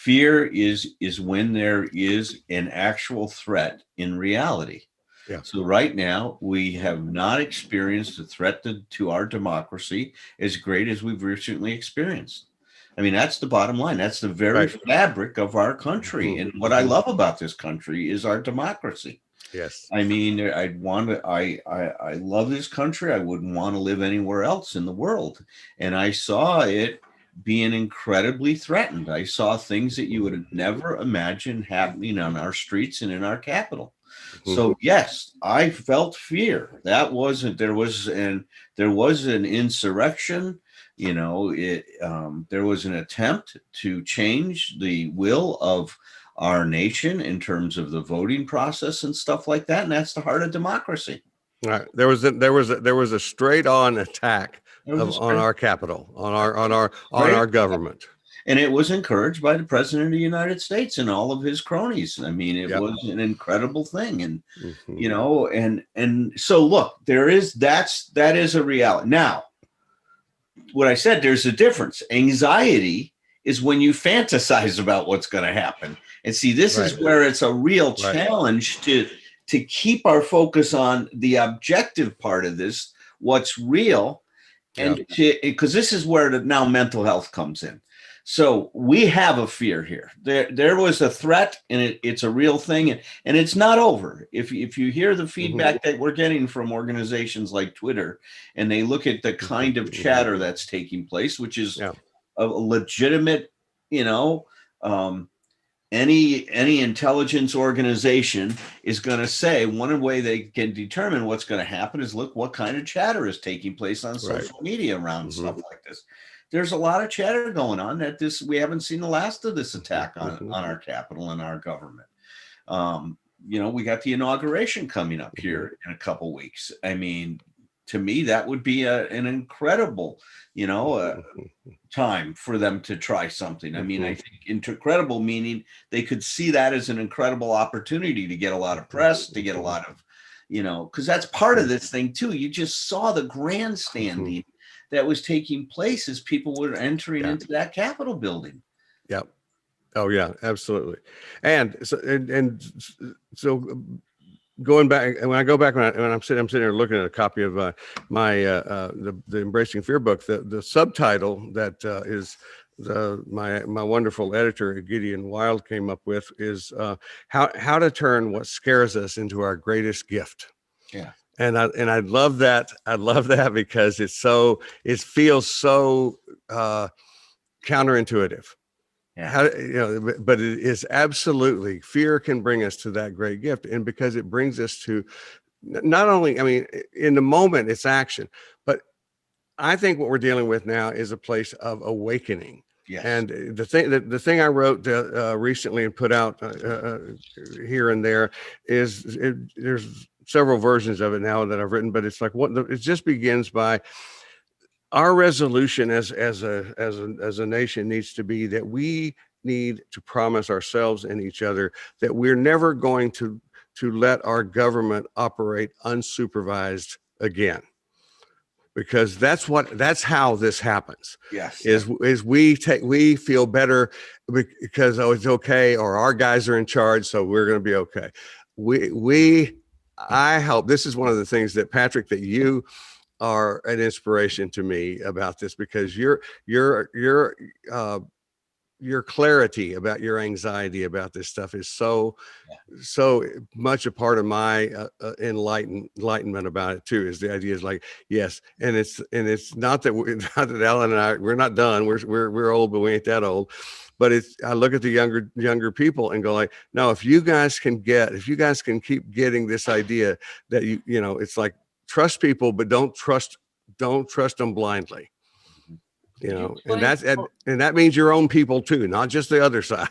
Fear is when there is an actual threat in reality. Yeah. So right now, we have not experienced a threat to our democracy as great as we've recently experienced. I mean, that's the bottom line. That's the very Right. fabric of our country. And what I love about this country is our democracy. Yes. I mean, I love this country. I wouldn't want to live anywhere else in the world. And I saw it being incredibly threatened. I saw things that you would have never imagined happening on our streets and in our capital. So yes, I felt fear. That wasn't there was an insurrection. There was an attempt to change the will of our nation in terms of the voting process and stuff like that, and that's the heart of democracy. Right. There was a straight on attack on our capital, on our government. And it was encouraged by the president of the United States and all of his cronies. I mean, it was an incredible thing. And, and so look, that is a reality. Now, what I said, there's a difference. Anxiety is when you fantasize about what's going to happen. And see, this is where it's a real challenge to keep our focus on the objective part of this, what's real, and because this is where now mental health comes in. So we have a fear here. There was a threat, and it's a real thing, and it's not over. If you hear the feedback that we're getting from organizations like Twitter, and they look at the kind of chatter that's taking place, which is a legitimate, any intelligence organization is going to say one way they can determine what's going to happen is look what kind of chatter is taking place on social media around stuff like this. There's a lot of chatter going on that we haven't seen the last of this attack on our capital and our government. We got the inauguration coming up here in a couple weeks. I mean, to me, that would be an incredible, time for them to try something. I mean, I think incredible meaning they could see that as an incredible opportunity to get a lot of press, to get a lot of, because that's part of this thing too. You just saw the grandstanding that was taking place as people were entering into that Capitol building. Yep. Oh yeah, absolutely. And so going back, when I go back, when I'm sitting here looking at a copy of my the Embracing Fear book, the subtitle that is my wonderful editor Gideon Wild came up with is how to turn what scares us into our greatest gift. Yeah. And I love that. I love that because it feels so counterintuitive. Yeah. But it is absolutely, fear can bring us to that great gift. And because it brings us to not only, I mean, in the moment it's action, but I think what we're dealing with now is a place of awakening. Yes. And the thing I wrote recently and put out here and there is there's several versions of it now that I've written, but it's like it just begins by our resolution as a nation needs to be that we need to promise ourselves and each other that we're never going to let our government operate unsupervised again. Because that's how this happens. Yes. Is we feel better because it's okay, or our guys are in charge, so we're going to be okay. I hope this is one of the things that Patrick, that you are an inspiration to me about this, because your clarity about your anxiety about this stuff is so much a part of my enlightenment about it too. Is the idea is like, yes, and it's not that Alan and we're not done. We're old, but we ain't that old. But I look at the younger people and go like, no, if you guys can keep getting this idea that it's like, trust people, but don't trust them blindly. And that means your own people too, not just the other side.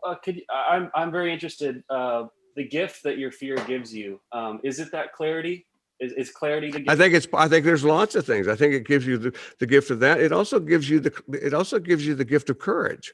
I'm very interested. The gift that your fear gives you, is it that clarity? Is clarity the gift? I think there's lots of things. I think it gives you the gift of that. It also gives you the gift of courage.